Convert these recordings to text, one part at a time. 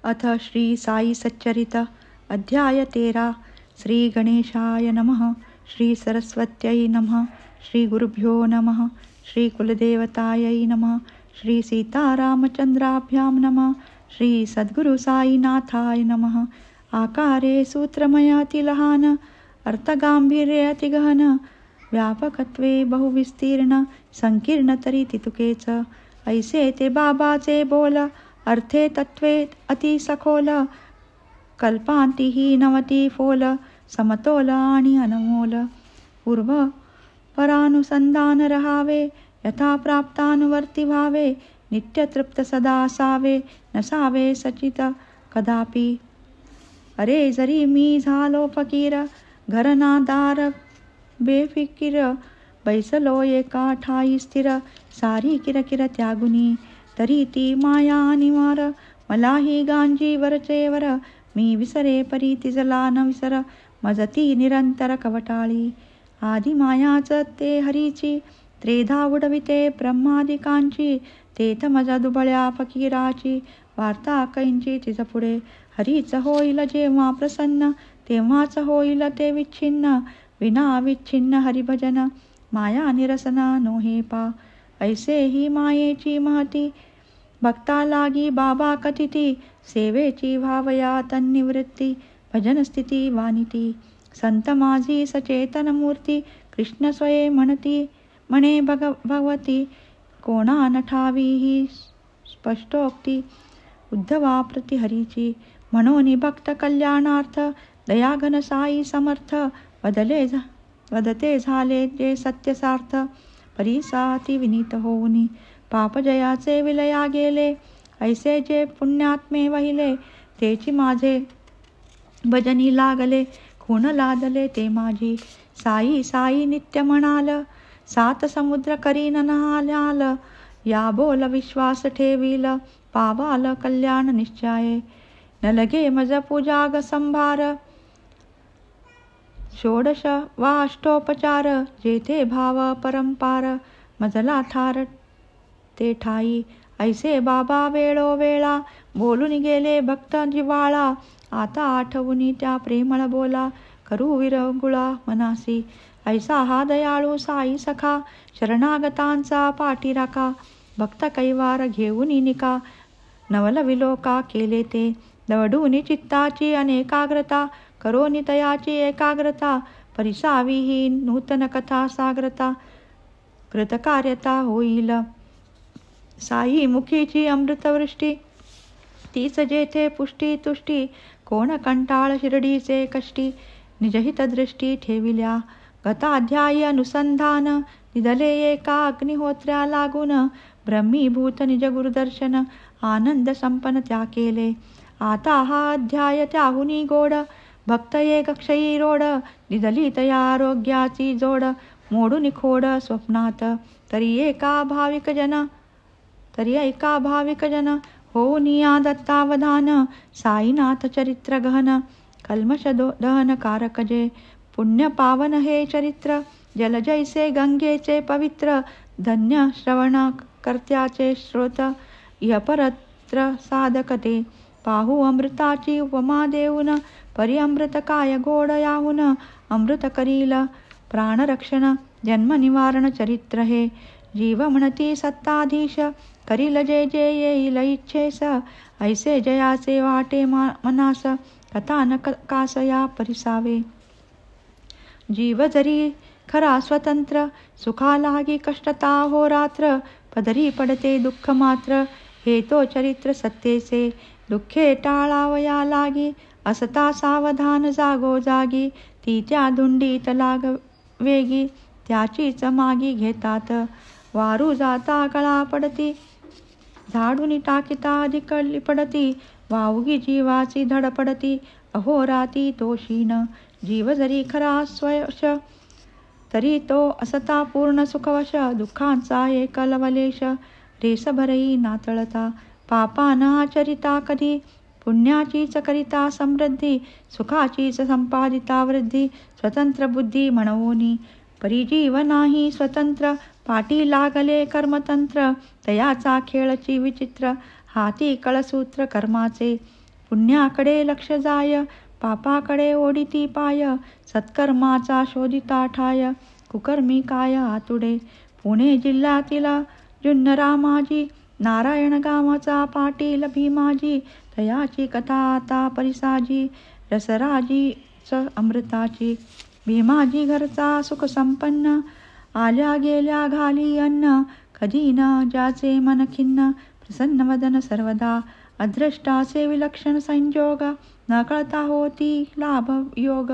अथ श्री साई सच्चरित अध्याय 13. श्री गणेशाय नमः. श्री सरस्वत्यै नमः. श्री गुरुभ्यो नमः. श्री कुलदेवतायै नमः. श्री सीतारामचंद्राभ्यां नमः. श्री सद्गुरु साईनाथाय नमः. आकारे सूत्रमय अतिलहान, अर्थगांभीर्य अतिगहन, व्यापकत्वे बहुविस्तीर्ण, संकीर्ण तरी तितुकेच. ऐसे ते बाबाचे बोल, अर्थे तत्वे अति सखोल, कल्पांती ही नवती फोल, समतोल आणि अनमोल. पूर्व परानुसंधान रहावे, यथा प्राप्तानुवर्ती व्हावे, नित्य तृप्त सदा असावे, नसावे सचित कदापि. अरे जरी मी झालो फकीर, घरनादार बेफिकीर, बैसलो एका ठाई स्थिर, सारी किरकिर त्यागुनी. तरी ती माया अनिवार, मलाही गांजी वरचेवर, मी विसरे परी तिजला न विसर, मजती निरंतर कवटाळी. आधी मायाच ते हरीची, त्रेधा उडविते ब्रह्मादिकांची, तेथ मजा दुबळ्या फकीराची. वार्ता कैंची तिज पुढे, हरीच होईल जेव्हा प्रसन्न, तेव्हाच होईल ते विच्छिन्न. विना विच्छिन्न हरिभजन, माया निरसन नोहे पा. ऐसे ही मायेची महती, भक्ता लागी बाबा कथिती. सेवेची भावया तन्निवृत्ती, भजन स्थिती वानिती. संत माझी सचेतन मूर्ती, कृष्ण स्वये म्हणती म्हणे भगवती. कोणा नठावी ही स्पष्टोक्ती, उद्धवा प्रति हरीची. म्हणून भक्त कल्याणार्थ, दयाघन साई समर्थ. वदते झाले जे सत्यसार्थ, परिसाती विनीत होऊनी. पापजयाचे विलया गेले, ऐसे जे पुण्यात्मे वहिले. तेची माझे भजनी लागले, खून लादले ते माझी. साई साई नित्य म्हणाल, सात समुद्र करीन नहाल. या बोल विश्वास ठेवील, पावाल कल्याण निश्चये. न लगे मज पूजाग संभार, षोडश वा अष्टोपचार. जेथे भाव परंपार, मजला थार ते ठाई. ऐसे बाबा वेळोवेळा, बोलून गेले भक्त जिव्हाळा. आता आठवुनी त्या प्रेमळ बोला, करू विरंगुळा मनासी. ऐसा हा दयाळू साई सखा, शरणागतांचा पाठीराखा. भक्त कैवार घेऊनी निका, नवल विलोका केले ते. दवडूनी चित्ताची अनेकाग्रता, करोनी तयाची एकाग्रता. परिसावी ही नूतन कथा साग्रता, कृतकार्यता होईल. साई मुखीची अमृतवृष्टी, तीच जेथे पुष्टी तुष्टी. कोण कंटाळ शिर्डीचे कष्टी, निजहित दृष्टी ठेविल्या. गताध्यायी अनुसंधान, निधले एका अग्निहोत्र्या लागून. ब्रह्मीभूत निज गुरुदर्शन, आनंद संपन्न त्या केले. आता हा अध्याय त्याहुनी गोड, भक्त एक क्षयी रोड. निधली तया आरोग्याची जोड, मोडून खोड स्वप्नात. तरी ऐका भाविक जन, होऊनिया दत्तावधान. साईनाथ चरित्र गहन, कल्मष दहन कारक जे. पुण्य पावन हे चरित्र, जल जैसे गंगेचे पवित्र. धन्य श्रवण कर्त्याचे श्रोत, इहपरत्र साधक ते. पाहू अमृताची उपमा देऊन, परी अमृत काय गोड याहून. अमृत करील प्राणरक्षण, जन्म निवारण चरित्र हे. जीव म्हणती सत्ताधीश, करील जे जे येईल इच्छेस. ऐसे जयाचे वाटे मनास, कथा न कासया परिसावे. जीव जरी खरा स्वतंत्र, सुखा लागी कष्टता हो रात्र. पदरी पडते दुःख मात्र, हे तो चरित्र सत्तेचे. दुःखे टाळावया लागी, असता सावधान जागो जागी. ती त्या धुंडीत लाग वेगी, त्याचीच मागी घेतात. वारू जाता गळा पडती, झाडून टाकिता अधिकली पडती. वावगी जीवाची धड पडती, अहोराती तो क्षीण. जीव जरी खरा स्वयश, तरी तो असता पूर्ण सुखवश. दुःखांचा एक लवलेश, रेस भरई नातळता. पापा न आचरिता कधी, पुण्याचीच करिता समृद्धी. सुखाचीच संपादिता वृद्धी, स्वतंत्र बुद्धी म्हणवोनी. परिजीव नाही स्वतंत्र, पाटी लागले कर्मतंत्र. तयाचा खेळची विचित्र, हाती कळसूत्र कर्माचे. पुण्याकडे लक्ष जाय, पापाकडे ओढिती पाय. सत्कर्माचा शोधिता ठाय, कुकर्मी काय आतुडे. पुणे जिल्ह्यातील जुन्नरामाजी, नारायण गावाचा पाटील भीमाजी. तयाची कथा आता परिसाजी, रसराजीच अमृताची. भीमाजी घरचा सुख संपन्न, आल्या गेल्या घाली अन्न. कधी न ज्याचे मन खिन्न, प्रसन्न वदन सर्वदा. अदृष्टाचे विलक्षण संजोग, न कळता होती लाभ योग.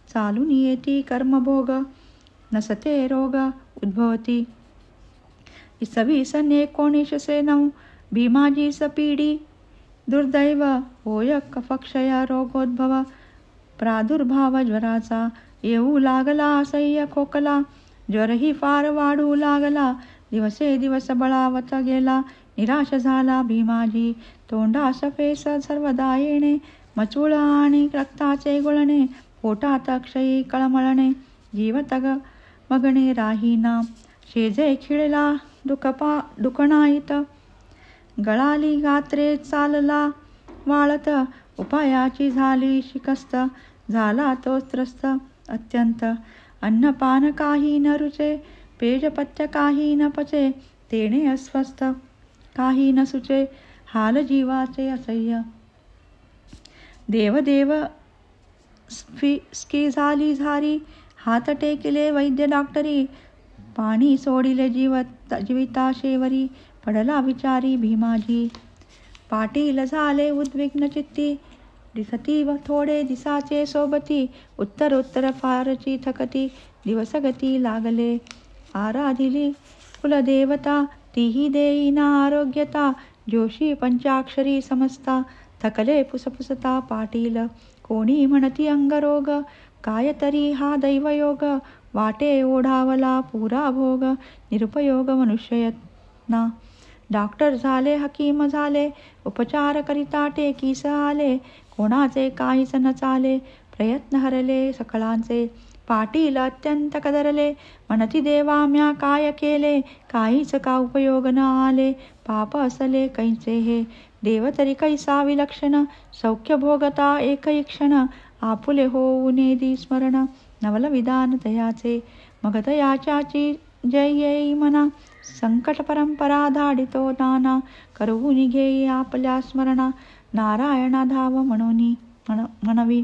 चालून येती कर्मभोग, नसते रोग उद्भवती. 1919 भीमाजीस पीडी दुर्दैव, होय कफक्षय रोगोद्भव. प्रादुर्भाव ज्वराचा, येऊ लागला असह्य खोकला. ज्वरही फार वाढू लागला, दिवसेदिवस बळावत गेला. निराश झाला भीमाजी, तोंडास फेस सर्वदा येणे. मचूळ आणि रक्ताचे गुळणे, पोटात क्षयी कळमळणे. जीव मगणे राहीना, शेजे खिळला दुखणाईत. गळाली गात्रे चालला वाळत, उपायाची झाली शिकस्त. झाला तो त्रस्त अत्यंत, अन्नपान काही न रुचे. पेजपथ्य काही न पचे, तेणे अस्वस्थ काही न सुचे. हाल जीवाचे असह्य, देवदेव स्की झाली झारी. हात टेकिले वैद्य डॉक्टरी, पाणी सोडिले जीविता शेवरी. पडला विचारी भीमाजी, पाटील झाले उद्विग्न चित्ती. दिसती व थोडे दिसाचे सोबती, उत्तर फारची थकती. दिवस गती लागले, आराधिली कुलदेवता. तीही देईना आरोग्यता, जोशी पंचाक्षरी समजता. थकले पुसपुसता पाटील, कोणी म्हणती अंगरोग. काय तरी हा दैवयोग, वाटे ओढावला पुरा भोग. निरुपयोग मनुष्ययत्ना, डॉक्टर झाले हकीम झाले. उपचार करिता टेकीस आले, कोणाचे काहीच न चाले. प्रयत्न हरले सकळांचे, पाटील अत्यंत कदरले. म्हणती देवा म्या काय केले, काहीच का उपयोग न आले. पाप असले कैचे हे, देव तरी कैसा विलक्षण. सौख्य भोगता एकही क्षण, आपुले होऊ नेदी स्मरण. नवल विधान तयाचे, मग तयाच्याची जय येई मना. संकट परंपरा धाडितो नाना, करवून घेई आपल्या स्मरणा. नारायणा धाव म्हणवी,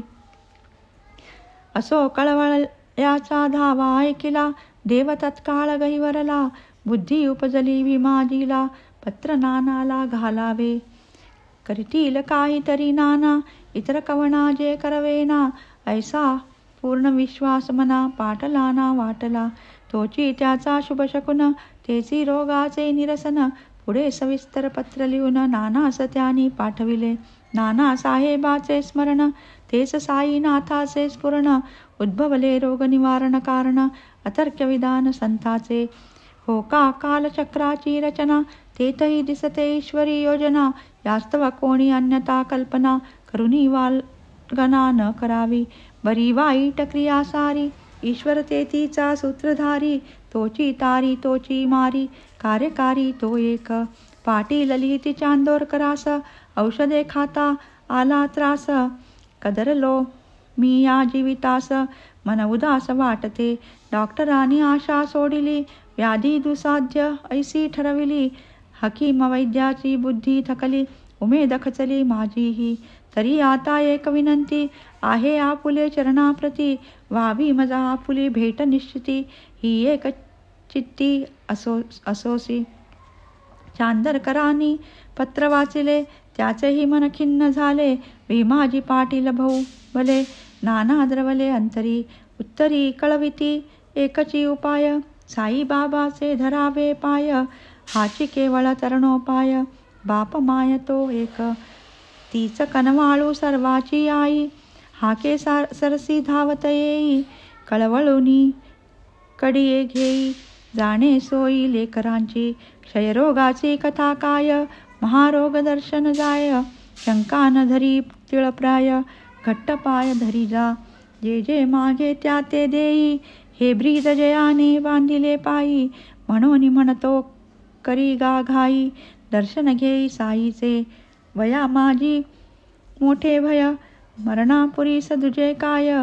असो कळवळ्याचा धावा ऐकिला. देव तत्काळ गहिवरला, बुद्धी उपजली भीमाजीला. पत्र नानाला घालावे, करीतील काहीतरी नाना. इतर कवना जे करवेना, ऐसा पूर्ण विश्वास मना. पाटलाना वाटला तोची त्याचा शुभ शकुन, तेची रोगाचे निरसन. पुढे सविस्तर पत्र लिहून नानास त्यानी पाठविले. नाना साहेबाचे स्मरण, तेच साईनाथाचे स्फुरण. उद्भवले रोग निवारण कारण, अतर्क्य विधान संताचे. हो का कालचक्राची रचना, तेथही दिसते ईश्वरी योजना. यास्तव कोणी अन्यथा कल्पना, करुणी वाल्गना न करावी. बरी वाईट क्रिया सारी, ईश्वर तेथीचा सूत्रधारी. तोची तारी तोची मारी, कार्यकारी तो एक. पाटील लिहिती चांदोरकरास, औषधे खाता आला त्रास. कदरलो मी या जीवितास, मन उदास वाटते. डॉक्टरांनी आशा सोडिली, व्याधी दुसाध्य ऐसी ठरविली. हकीम वैद्याची बुद्धी थकली, उमेद खचली माझीही. तरी आता एक विनंती आहे आपुले चरणाप्रती. व्हावी मजा आपुली भेट निश्चिती, ही एक चित्ती असोसी. चांदरकरांनी पत्र वाचिले, त्याचेही मन खिन्न झाले. भीमाजी पाटील भाऊ भले, नाना द्रवले अंतरी. उत्तरी कळविती एकची उपाय, साईबाबाचे धरावे पाय. हाची केवळ तरणोपाय, बाप माय तो एक. तीच कनवाळू सर्वाची आई, हाके सरसी धावत येई. कळवळुनी कडिये घेई, जाणे सोयी लेकरांची. क्षयरोगाची कथा काय, महारोग दर्शन जाय. शंका न धरी तिळप्राय, घट्ट पाय धरी जा. जे जे मागे त्या ते देई, हे ब्रीद जयाने बांधिले पायी. म्हणून म्हणतो करी गा घाई, दर्शन घेई साईचे. वया माझी मोठे भय मरणापुरी सदुजे काय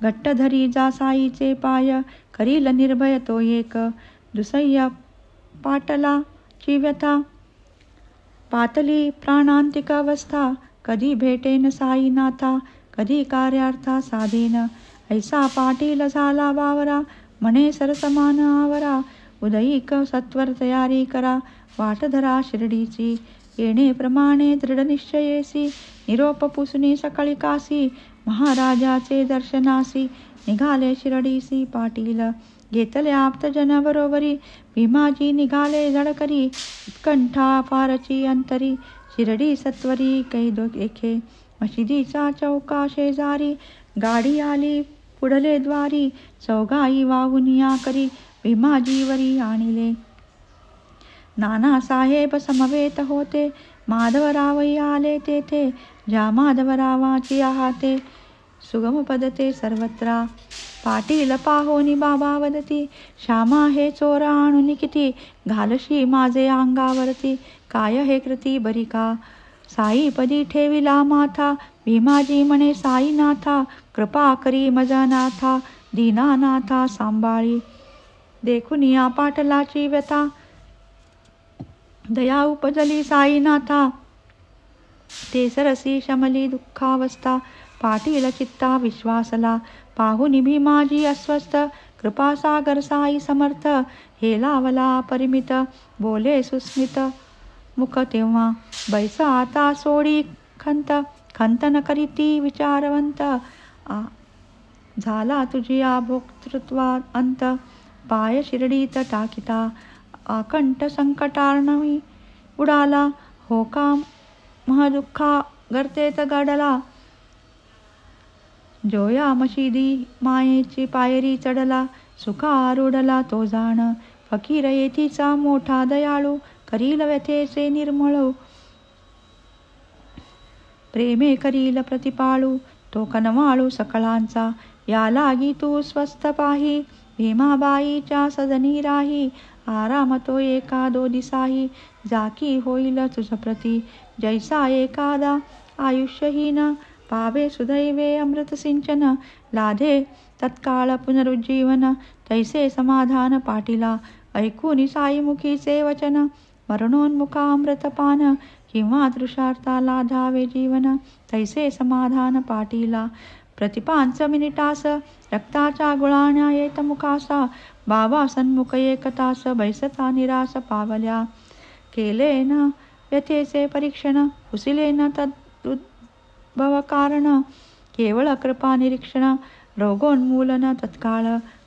घट्ट धरी जा साईचे पाय करील निर्भय तो एक दुसय्या पाटलाची व्यथा पातली प्राणांतिक अवस्था कधी भेटेन साईनाथा कधी कार्यार्था साधेन ऐसा पाटील झाला बावरा म्हणे सरसमान आवरा उदयिक सत्वर तयारी करा वाट धरा शिर्डीची येणे प्रमाणे दृढ निश्चयेसी निरोप पुसुनी सकाळी कासी महाराजाचे दर्शनासी निघाले शिर्डीसी पाटील घेतले आप्तजन बरोबरी भीमाजी निघाले धडकरी उत्कंठा फारची अंतरी शिर्डी सत्वरी कैदो एखे मशिदीचा चौका शेजारी गाडी आली पुढले द्वारी चौघाई वाहून या करी भीमाजीवरी आणिले नानासाहेब समवेत होते माधवरावही आले तेथे ज्या माधवरावाची आहाते सुगम पदते सर्वत्र पाटील पाहोनी बाबा वदती श्यामा हे चोरा आणून किती घालशी माझे अंगावरती काय हे कृती बरी का साईपदी ठेविला माथा भीमाजी म्हणे साईनाथा कृपा करी मजनाथा दीनानाथा सांभाळी देखून या पाटलाची व्यथा दया उपजली साईनाथा ते सरसी शमली दुःखावस्था पाटील चित्ता विश्वासला पाहुनी भीमाजी अस्वस्थ कृपासागर साई समर्थ हे लावला परिमित बोले सुस्मित मुख तेव्हा बैसा आता सोडी खंतन करीती विचारवंत झाला तुझी भोक्तृत्वा अंत पाय शिर्डीत टाकिता आकंठ संकटार्णवी उडाला होका महदुःखा गर्तेत गडला जोया मशिदी मायेची पायरी चढला सुखारूढला तो जाण फकीर येथीचा मोठा दयाळू करील व्यथेचे निर्मळू प्रेमे करील प्रतिपाळू तो कनवाळू सकळांचा या लागी तू स्वस्थ पाही भीमाबाईच्या सदनी राही आराम तो एका दो दिसाही जाकी होईल तुझ प्रती जैसा एखादा आयुष्यहीन पावे सुदैवे अमृत सिंचन लाधे तत्काळ पुनरुज्जीवन तैसे समाधान पाटीला ऐकून साईमुखीचे वचन मरणोन्मुखा अमृतपान किंवा तृषार्था लाधावे जीवन तैसे समाधान पाटीला प्रति 5 मिनिटास रक्ताच्या गुळाण्या येत मुखासा बाबा सन्मुख एक तास बैसता निरास पावल्या केले न व्यथेचे परीक्षण हुसिले न तद्भव कारण केवळ कृपा निरीक्षण रोगोन्मूलन तत्काळ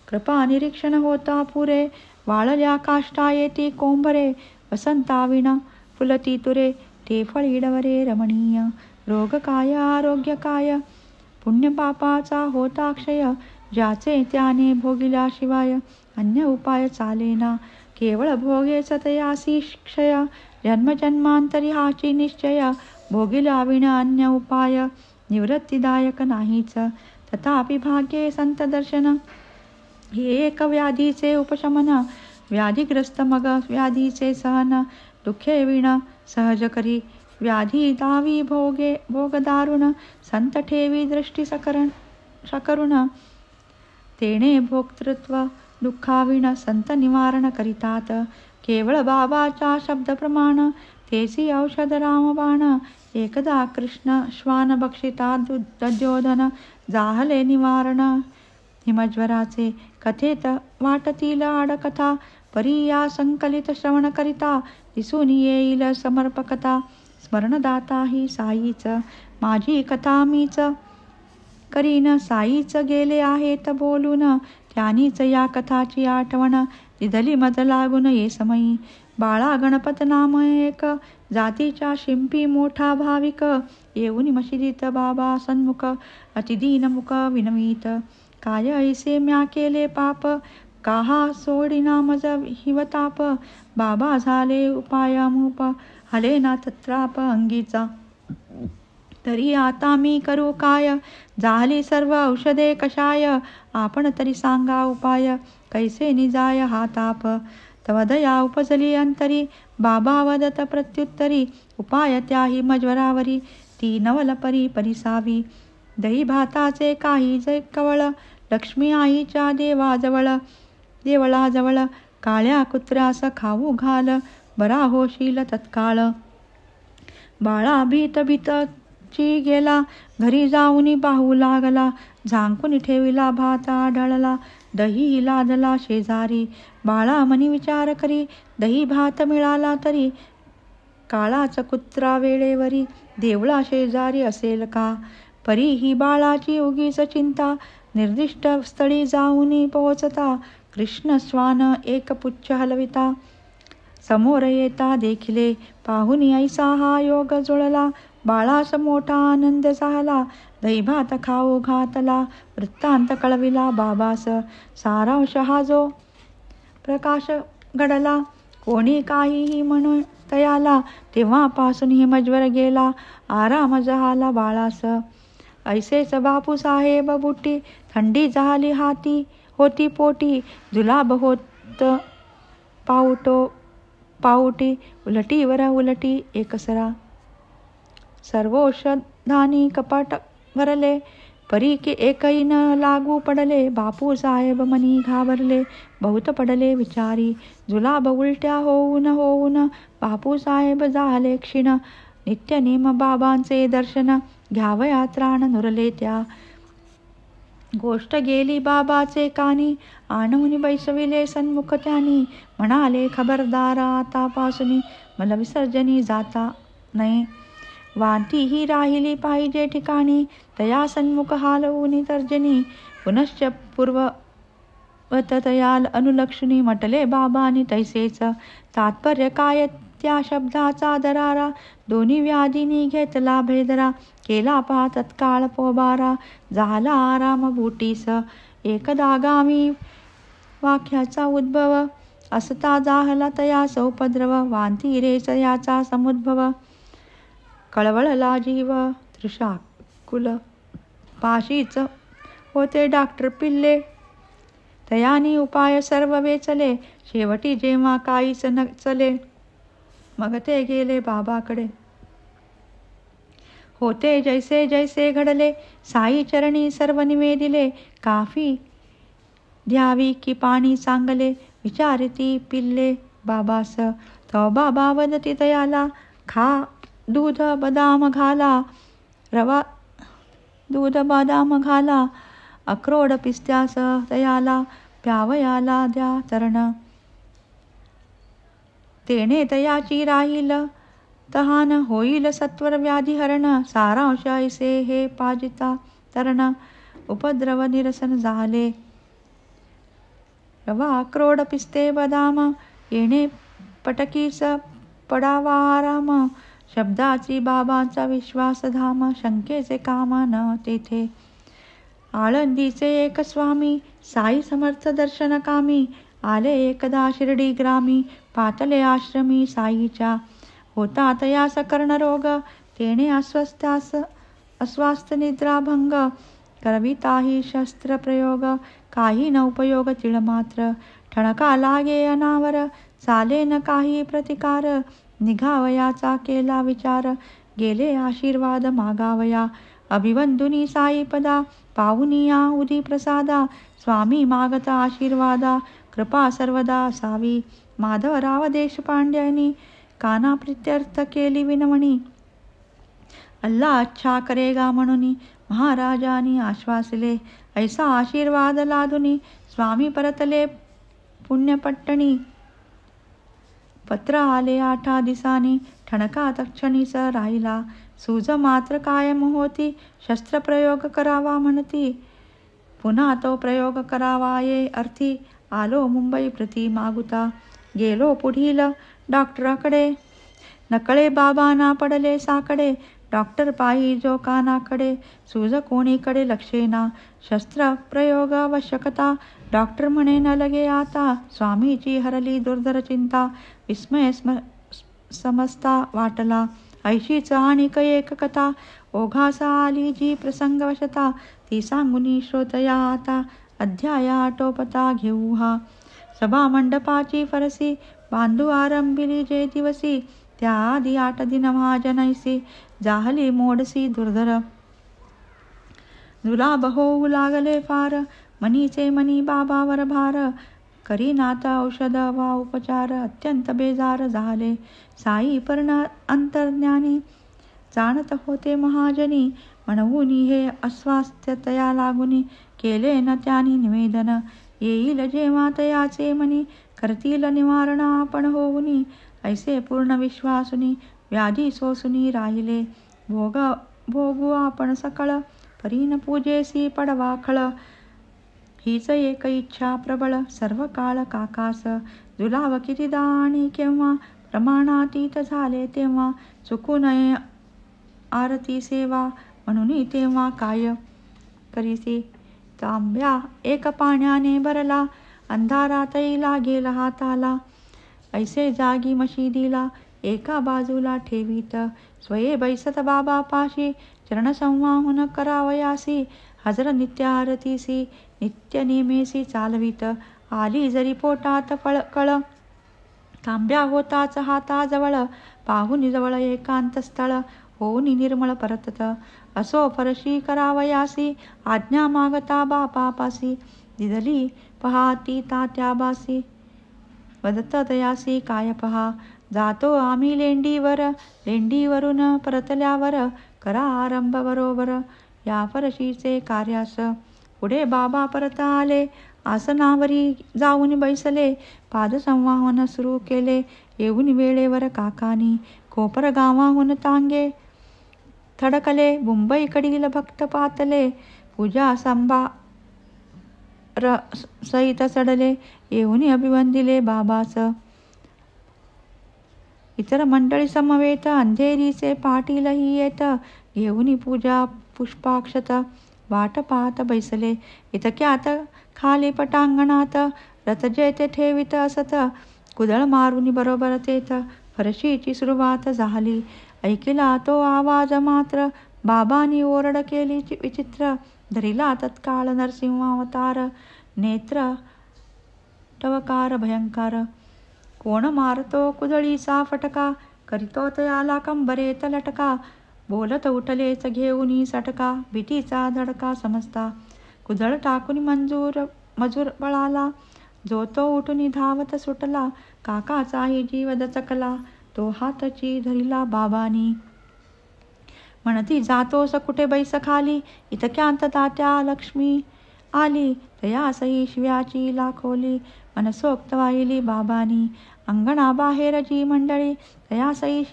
कृपा निरीक्षण होता पुरे वाळल्या काष्टा येती कोंबरे वसंताविण फुलती तुरे ते फळीडवरे रमणीय रोग काय आरोग्य काय पुण्य पापाचा होता क्षय ज्याचे त्याने भोगिल्याशिवाय अन्य उपाय चालेना केवळ भोगेच तयासी क्षय जन्मजन्मांतरी हाची निश्चय भोगिल्याविण अन्य उपाय निवृत्तीदायक नाहीच तथापि भाग्ये संत दर्शन हे एक व्याधीचे उपशमन व्याधिग्रस्त मग व्याधीचे सहन दुःखे विण सहज करी व्याधी दावी भोग दारुण संत ठेवी दृष्टी सकरुण तेणे भोक्तृत्व दुःखाविण संत निवारण करितात केवळ बाबाचा शब्द प्रमाण तेची औषध रामबाण एकदा कृष्ण श्वान बक्षिता दुर्योधन जाहले निवारण हिमज्वराचे कथेत वाटतील आडकथा परी या संकलित श्रवण करिता दिसून येईल समर्पकता स्मरणदाता ही साईच माझी कथा मीच करीन साईच गेले आहेत बोलून त्यांनीच या कथाची आठवण दिधली मज लागून ये समयी बाळा गणपत नाम एक जातीच्या शिंपी मोठा भाविक येऊन मशिदीत बाबा सन्मुख अतिदीनमुख विनवीत काय ऐसे म्या केले पाप काहा सोडिना मज हिवताप बाबा झाले उपायामूप हले ना तत्राप अंगीचा तरी आता मी करू काय झाली सर्व औषधे कशाय आपण तरी सांगा उपाय कैसे निजाय हा ताप तव दया उपजली अंतरी बाबा वदत प्रत्युत्तरी उपाय त्याही मज्वरावरी ती नवल परी परिसावी. दही भाताचे काही जे कवळ, लक्ष्मी आईच्या देवळाजवळ. काळ्या कुत्र्यास खाऊ घाल, बरा होशील तत्काळ. बाळा भीतची गेला, घरी जाऊनी पाहू लागला. झांकून ठेविला भात आढळला, दही लाजला शेजारी. बाळा मनी विचार करी, दही भात मिळाला तरी. काळाच कुत्रा वेळेवरी, देवळा शेजारी असेल का. परी ही बाळाची उगीच चिंता, निर्दिष्ट स्थळी जाऊनी पोहोचता. कृष्ण श्वान एक पुच्छ हलविता, समोर येता देखिले. पाहुनी ऐसा हा योग जुळला, बाळास मोठा आनंद झाला. दही भात खाऊ घातला, वृत्तांत कळविला बाबास. सारांश हा जो प्रकाश घडला, कोणी काहीही म्हणून तयाला. तेव्हापासून हिमज्वर गेला, आराम झाला बाळास. ऐसेच बापूसाहेब बुट्टी, थंडी झाली होती पोटी. जुलाब होत पाऊटी, उलटीवर उलटी एकसरा. सर्वौषधानी कपाट भरले, परी की एकही न लागू पडले. बापूसाहेब मनी घाबरले, बहुत पडले विचारी. जुलाब उलट्या होऊन बापूसाहेब झाले क्षीण. नित्यनेम बाबांचे दर्शन, घ्यावया त्राण नुरले त्या. गोष्ट गेली बाबाचे कानी, आणून बैसविले सन्मुख त्यांनी. म्हणाले खबरदार आतापासून, मलविसर्जनी जाता नये. वांती ही राहिली पाहिजे ठिकाणी, तया सन्मुख हालवून तर्जनी. पुनश्च पूर्ववत तयाल अनुलक्षणी, म्हटले बाबांनी तैसेच. तात्पर्य काय त्या शब्दाचा दरारा, दोन्ही व्याधींनी घेतला भेदरा. केला पहा तत्काळ पोबारा, झाला आराम बुटीस. एकदा गावी वाक्याचा उद्भव, असता जाहला तयास उपद्रव. वांती रेच याचा समुद्भव, कळवळला जीव तृषाकुल. पाशीच होते डॉक्टर पिल्ले, तयानी उपाय सर्व वेचले. शेवटी जेव्हा काहीच न चले, मग ते गेले बाबाकडे. होते जैसे जैसे घडले, साई चरणी सर्व निवेदिले. काफी द्यावी की पाणी चांगले, विचारती पिल्ले बाबास. तो बाबा वदती तयाला, खा दूध बदाम घाला. अक्रोड पिस्त्यास तयाला, प्यावयाला द्या तरण. तेने तयाची राहील तहान, होईल सत्वर व्याधी हरण. सारांश ऐसे हे पाजिता तरण, उपद्रव निरसन झाले. रवा अक्रोड पिस्ते बदाम, येणे पटकीस पडावा आराम. शब्दाची बाबांचा विश्वास धाम, शंकेचे काम न तेथे. आळंदीचे एक स्वामी, साई समर्थ दर्शन कामी. आले एकदा शिर्डी ग्रामी, पातले आश्रमी साईच्या. होता तयास कर्णरोग, तेने अस्वास्थ निद्राभंग. करविताही शस्त्रप्रयोग, काही न उपयोग तिळ मात्र. ठणका लागे अनावर, चाले न काही प्रतिकार. निघावयाचा केला विचार, गेले आशीर्वाद मागावया. अभिवंदुनी साईपदा, पाहुनिया उदी प्रसादा. स्वामी मागता आशीर्वादा, कृपा सर्वदा असावी. माधवराव देशपांड्यांनी काना प्रित्यर्थ केली विनवणी. अल्ला अच्छा करेगा म्हणून महाराजांनी आश्वासले. ऐसा आशीर्वाद लादुनी, स्वामी परतले पुण्यपट्टणी. पत्र आले 8 दिसानी, ठणका तक्षणीच राहिला. सूज मात्र कायम होती, शस्त्रप्रयोग करावा म्हणती. पुन्हा तो प्रयोग करावा ये अर्थी, आलो मुंबई प्रति मागुता. गेलो पुढील डॉक्टराकडे, नकळे बाबांना पडले साकडे. डॉक्टर पायी जो कानाकडे, सूज कोणीकडे लक्षेना. शस्त्रप्रयोग आवश्यकता, डॉक्टर म्हणे न लगे आता. स्वामीची हरली दुर्धर चिंता, विस्मय समजता वाटला. ऐशीच आणिक एक कथा, ओघासा आली जी प्रसंगवशता. ती सांगुनी श्रोतया आता, अध्याया आटोपता घेऊ हा. सभा मंडपाची फरसी, बांधू आरंभिली जे दिवसी. त्या आधी 8 दिन महाजनैसी जाहली मोडसी दुर्धर. जुलाब होऊ लागले फार, मनीचे मनी बाबावर भार. करीनाथ औषध वा उपचार, अत्यंत बेजार झाले. साई पर्ण अंतर्ज्ञानी, जाणत होते महाजनी. म्हणूनी हे अस्वास्थ्य तया लागुनी, केले न त्यानी निवेदन. येईल जेव्हा तयाचे मनी, करतील निवारण आपण होऊनी. ऐसे पूर्ण विश्वासुनी, व्याधी सोसुनी राहिले. भोगू आपण सकळ, परीन पूजेसी पडवा खळ. हीच एक इच्छा प्रबळ, सर्व काळ काकास. जुलाव कितीदा आणि केव्हा, प्रमाणातीत झाले तेव्हा. चुकू नये आरती सेवा, म्हणून तेव्हा काय करीसी. तांब्या एक पाण्याने भरला, अंधारातही लागेल हाताला. ऐसे जागी मशिदीला, एका बाजूला ठेवीत. स्वये बैसत बाबा पाशी, चरणसंवाहन करावयासी. हजर नित्य आरतीसी, नित्य नेमेसी चालवीत. आली जरी पोटात फळकळ, तांब्या होताच हाताजवळ. पाहुनी जवळ एकांत स्थळ, होऊन निर्मळ परतत. असो फरशी करावयासी, आज्ञा मागता बापापासी. दिदली पहा ती तात्याबासी, वदत तयासी काय पहा. जातो आम्ही लेंडीवर, लेंडीवरून परतल्यावर. करा आरंभ बरोबर या फरशीचे कार्यास. पुढे बाबा परत आले, आसनावरी जाऊन बैसले. पादसंवाहन सुरू केले, येऊन वेळेवर काकानी. कोपर गावाहून तांगे थडकले, मुंबईकडील भक्त पातले. पूजा संभार सहित चढले, येऊन अभिवंदिले बाबास. इतर मंडळी समवेत, अंधेरीचे पाटीलही येत. घेऊन पूजा पुष्पाक्षत, वाट पाहत बैसले. इतक्यात खाली पटांगणात, रथ जेथे ठेवित असत. कुदळ मारून बरोबर तेथ, फरशीची सुरुवात झाली. ऐकला तो आवाज मात्र, बाबांनी ओरड केली विचित्र. धरिला तत्काळ नरसिंहावतार, नेत्र टवकार भयंकर. कोण मारतो कुदळीचा फटका, करीतो तयाला कंबरेत लटका. बोलत उठलेच घेऊनी सटका, भीतीचा धडका समजता. कुदळ टाकून मजूर पळाला, जो तो उठून धावत सुटला. काकाचाही जीव दचकला, तो हातची धरिला बाबांनी. म्हणती जातोस कुठे बैस खाली, इतक्यांत तात्या लक्ष्मी आली. तयासही शिव्याची लाखोली, मनसोक्त वाहिली बाबांनी. अंगणाबाहेर जी मंडळी, तयासही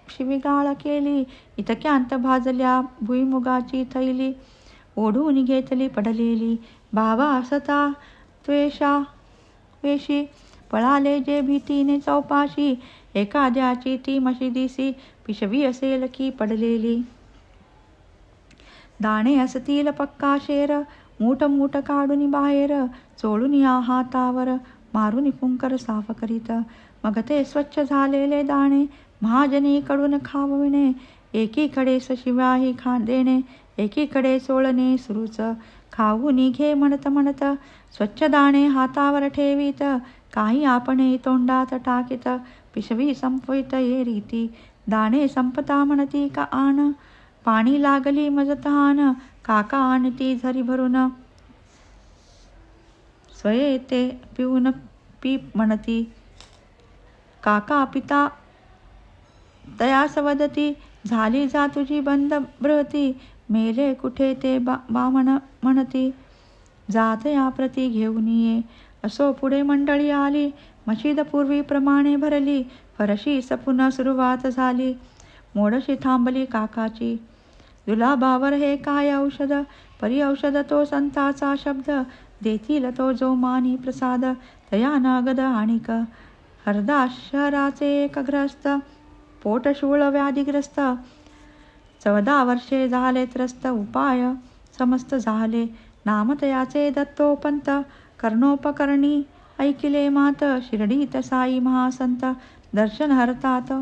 शिवीगाळ केली. इतक्यांत भाजल्या भुईमुगाची थैली, ओढून घेतली पडलेली. बाबा असता वेशी, पळाले जे भीतीने चौपाशी. एखाद्याची ती मशिदीसी, पिशवी असेल की पडलेली. दाणे असतील पक्का शेर, मूठ मूठ काढून बाहेर. चोळून या हातावर, मारून कुंकर साफ करीत. मग ते स्वच्छ झालेले दाणे महाजनीकडून खावविणे. एकीकडे शिवाही देणे, एकीकडे चोळणे सुरूच. खाऊ निघे म्हणत म्हणत, स्वच्छ दाणे हातावर ठेवीत. काही आपणे तोंडात टाकीत, पिशवी संपवित ये रीती. दाणे संपता म्हणती का आण, पाणी लागली मज तहान. काका आणती झरी भरून, स्वये ते पिऊन पीप म्हणती. काका पिता तयास वदती, झाली जा तुझी बंद बृहती. मेले कुठे ते बामण म्हणती, जात या प्रती घेऊन ये. असो पुढे मंडळी आली, मशीद पूर्वीप्रमाणे भरली. फरशी सपुन सुरुवात झाली, मोडशी थांबली काकाची. जुलाबावर हे काय औषध, परी औषध तो संताचा शब्द. देतील तो जो मानी प्रसाद, तया नगद आणिक. हरदास शहराचे एक ग्रस्त, पोटशूळ व्याधिग्रस्त. 14 वर्षे झाले त्रस्त, उपाय समस्त झाले. नाम तयाचे दत्तोपंत, कर्णोपकरणी ऐकिले मात. शिर्डीत साई महासंत, दर्शन हरतात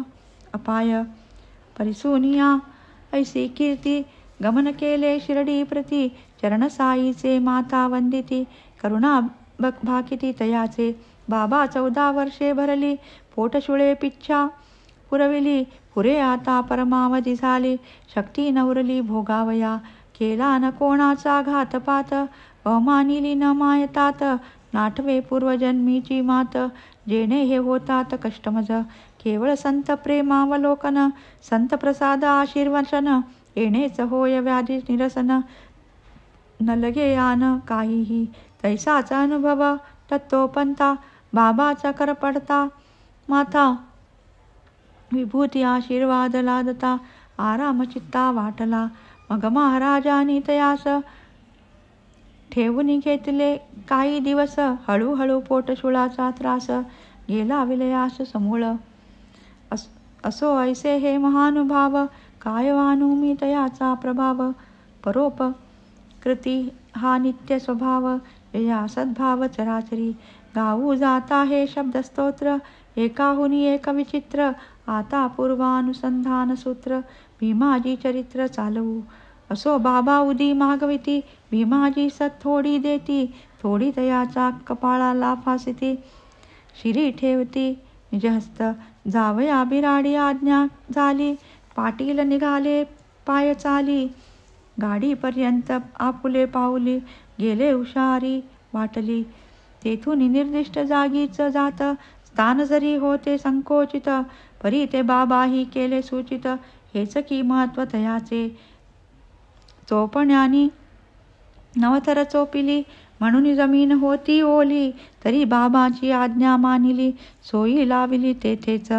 अपाय. परिसुनिया ऐसी कीर्ती, गमन केले शिर्डी प्रती. चरण साईचे माता वंदिती, करुणा भाकिती तयाचे. बाबा 14 वर्षे भरली, पोटशुळे पिच्छा. पुरविली. पुरे आता परमावधी झाले. शक्ती नवरली भोगावया. केला न कोणाचा घातपात. अमानिली न मायतात. नाठवे पूर्वजन्मीची मात. जेणे हे होतात कष्टमज. केवळ संत प्रेमावलोकन. संत प्रसाद आशीर्वचन. येणेच होय व्याधी निरसन. न लगे आन काहीही तैसाचा अनुभव. तत्वपंथा बाबाचा कर पडता माथा. विभूती आशीर्वाद लादता. आराम चित्ता वाटला. मग महाराजांनी तयास ठेवून घेतले काही दिवस. हळूहळू पोटशुळाचा त्रास गेला विलयास समूळ. असो ऐसे हे महानुभाव. काय वानू मी तयाचा प्रभाव. परोपकृती हा नित्य स्वभाव. या सद्भाव चराचरी. गाऊ जाता हे शब्दस्तोत्र. एकाहुनी एक विचित्र. आता पूर्वानुसंधान सूत्र. भीमाजी चरित्र चालवू. असो बाबा उदी मागविती. भीमाजी सत थोडी देती. थोडी तयाचा कपाळाला फासिती. शिरी ठेवती निजहस्त. जावया बिराडी आज्ञा झाली. पाटील निघाले पाय चाली. गाडीपर्यंत आपुले पाऊली. गेले हुशारी वाटली. तेथून निर्दिष्ट जागीच जात. स्थान जरी होते संकोचित. परी ते बाबाही केले सूचित. हेच की महत्व तयाचे. चोपण्यानी नवथर चोपिली. म्हणून जमीन होती ओली. तरी बाबाची आज्ञा मानिली. सोयी लाविली तेथेच.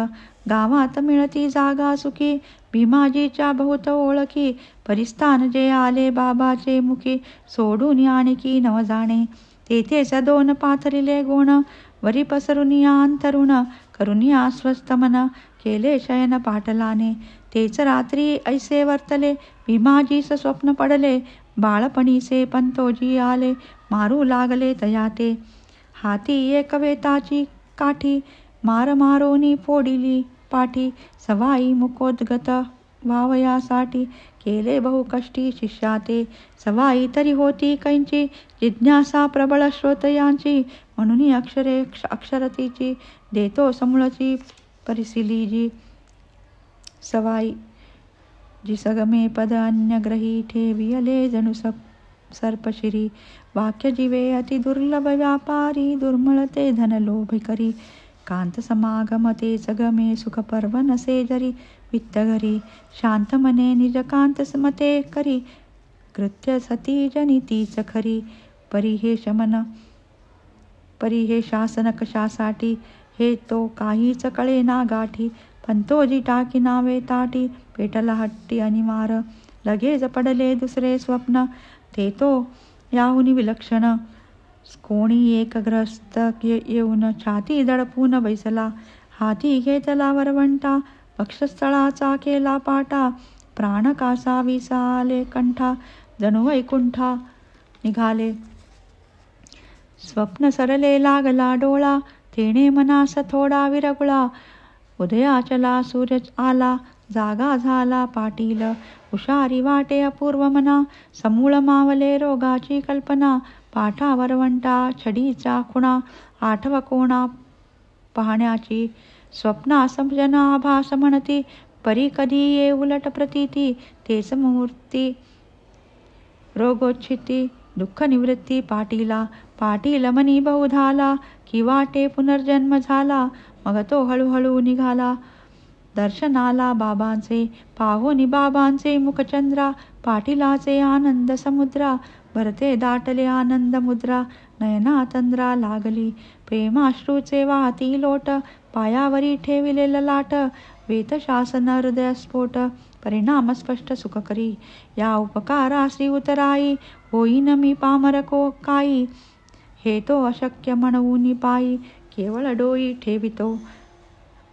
गावात मिळती जागा सुखी. भीमाजीच्या बहुत ओळखी. परिस्थान जे आले बाबाचे मुखी. सोडून आणखी नव जाणे. तेथेच दोन पाथरिले गुण. वरी पसरुनिया अंतरुण. करुनिया स्वस्थ मन. केले शयन पाटलाने. तेच रात्री ऐसे वर्तले. भीमाजीस स्वप्न पडले. बाळपणीसे पंतोजी आले. मारू लागले तयाते. हाती एक वेताची काठी. मार मारोनी फोडिली पाठी. सवाई मुकोद्गत व्हावयासाठी. केले बहुकष्टी शिष्याते. सवाई तरी होती कैंची. जिज्ञासा प्रबळ श्रोतयांची. म्हणून अक्षरे अक्षरतीची. देतो समूळची परिसिली जी. सवाई जी सगमे पद अन्य ग्रही. ठेवियले जणू सर्पशिरी. वाक्य जीवे अति दुर्लभ व्यापारी. दुर्मळते धन लोभ करी. कांत समागम ते सगमे. सुख पर्व नसे जरी वित्त घरी. शांत मने निज कांत मते करी. कृत्य सती जनितीच खरी. परी हे शमन परी हे शासन कशासाठी. हे तो काहीच कळे ना गाठी. पंतोजी टाकी नावे ताटी. पेटला हट्टी अनिवार. लगेच पडले दुसरे स्वप्न. ते तो याहुनी विलक्षण. कोणी एक ग्रस्त येऊन छाती दडपून बैसला. हाती घेतला वरवंटा. वक्षस्थळाचा केला पाटा. प्राण कासा विसाले कंठा. जणू वैकुंठा निघाले. स्वप्न सरले लागला डोळा. तेणे मनास थोडा विरगुळा. उदयाचला सूर्य आला. जागा झाला पाटील. हुशारी वाटे अपूर्व मना. समूळ मावले रोगाची कल्पना. पाठा वरवंटा छडीचा खुणा. आठव कोणा पाहण्याची. स्वप्ना समजन आभास म्हणती. परी कधी ये उलट प्रतीती. तेच मूर्ती रोगोच्छिती. दुःख निवृत्ती पाटीला. पाटील मनी बहुधाला. की वाटे पुनर्जन्म झाला. मग तो हळूहळू निघाला. दर्शनाला बाबांचे. पाहोनी बाबांचे मुखचंद्रा. पाटीलाचे आनंद समुद्रा. भरते दाटले आनंद मुद्रा. नयना तंद्रा लागली. प्रेमाश्रूचे वाहती लोट. पायावरी ठेविले ललाट. वेत शासन हृदय स्फोट. परिणाम स्पष्ट सुख करी. या उपकारा श्री उतराई. होईन मी पामर काही. हे तो अशक्य म्हणून पायी. केवळ डोई ठेवितो.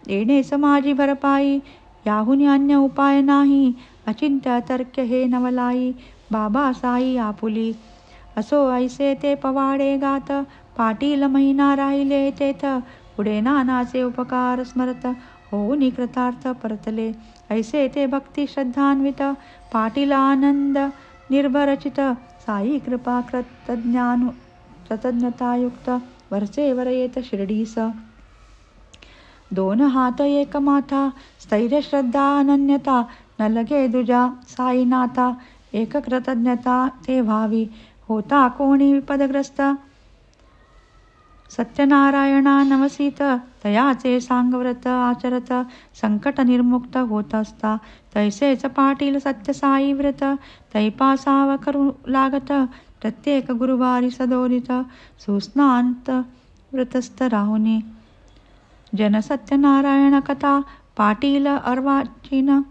येणे समाजी भरपाई. याहुनी अन्य उपाय नाही. अचिंत्य तर्क हे नवलाई. बाबा साई आपुली. असो ऐसे ते पवाडे गात. पाटील महिना राहिले तेथ. पुढे नानाचे उपकार स्मरत. होऊन कृतार्थ परतले. ऐसे ते भक्ती श्रद्धान्वित. पाटील आनंद निर्भरचित. साई कृपा कृतज्ञतायुक्त. वरचे वर येत शिर्डीस. दोन हात एक माथा, स्थैर्य श्रद्धा अनन्यता, न लगे दुजा साईनाथा. एक कृतज्ञता ते व्हावी, होता कोणी विपदग्रस्त. सत्यनारायणा नवसीत, तयाचे सांगव्रत आचरत, संकट निर्मुक्त होत असता. तैसेच पाटील सत्यसाई व्रत, तैपासाव करू लागत, प्रत्येक गुरुवारी सदोदित, सुस्नांत व्रतस्थ राहुनी. जन सत्यनारायण कथा, पाटील अर्वाचीन,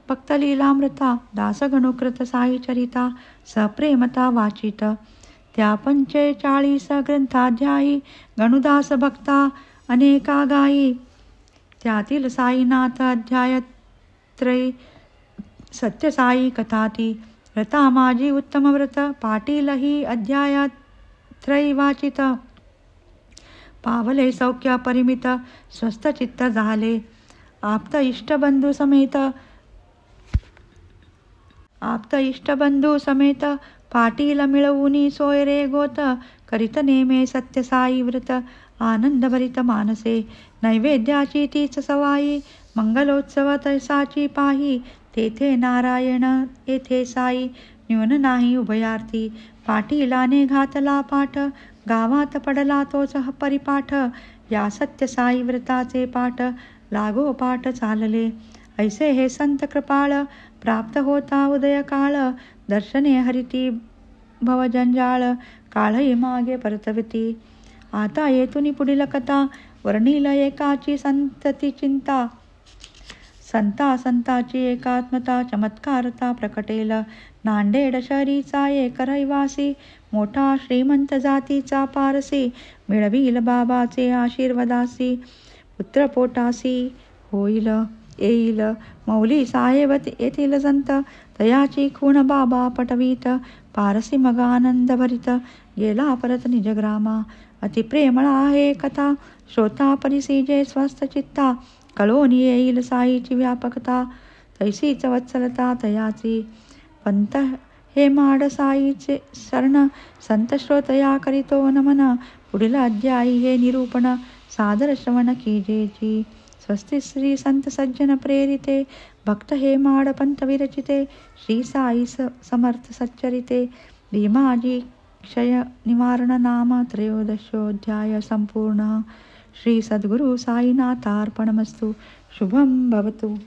भक्तलीलामृता, दासगणुकृत साई चरिता, सप्रेमता वाचित. त्या 45 ग्रंथाध्यायी, गणुदास भक्ता अनेका गायी. त्यातील साईनाथ अध्यायत्रयी, सत्यसाई कथाती. व्रता माझी उत्तम व्रत, पाटील ही अध्यायत्रयी वाचित. पावले सौख्य परिमित, स्वस्थ चित्त झाले. आप्त इष्टबंधू समेत, पाटील मिळवूनी सोय रे गोत. करीत नेमे सत्यसाई व्रत, आनंदभरित मानसे. नैवेद्याची तीच सवाई, मंगलोत्सव तैसाची पाही. तेथे नारायण येथे साई, न्यून नाही उभयार्थी. पाटीलाने घातला पाठ, गावात पडला तोच परिपाठ. या सत्यसाई व्रताचे पाठ, लागोपाठ चालले. ऐसे हे संत कृपाळ, प्राप्त होता उदय काळ. दर्शने हरिती भवजंजाळ, काळही मागे परतविती. आता येथून पुढील कथा, वर्णील एकाची संतती चिंता. संताची एकात्मता, चमत्कारता प्रकटेल. नांदेड शहरीचा एक रहिवासी, मोठा श्रीमंत जातीचा पारसी. मिळवील बाबाचे आशीर्वादासी, पुत्र पोटासी होईल येईल. मौली साहेब येथील संत, तयाची खूण बाबा पटवीत. पारसी मग आनंद भरित, गेला परत निजग्रामा. अति प्रेमळ आहे कथा, श्रोता परिसीजे स्वस्थ चित्ता. कळोनी येईल साईची व्यापकता, तैसीच वत्सलता तयाची. पंत हे माड साईचे शरण, संत श्रोतया करीतो नमन. पुढील अध्यायी हे निरूपण, सादर श्रवण कीजेची. स्वस्ति श्री संत सज्जन प्रेरिते, भक्त हे माड पंत विरचिते. श्री साई समर्थ सच्चरिते, भीमाजी क्षय निवारण नाम त्रयोदशोऽध्याय संपूर्ण. श्री सद्गुरु साईनाथार्पणमस्तु. शुभं भवतु.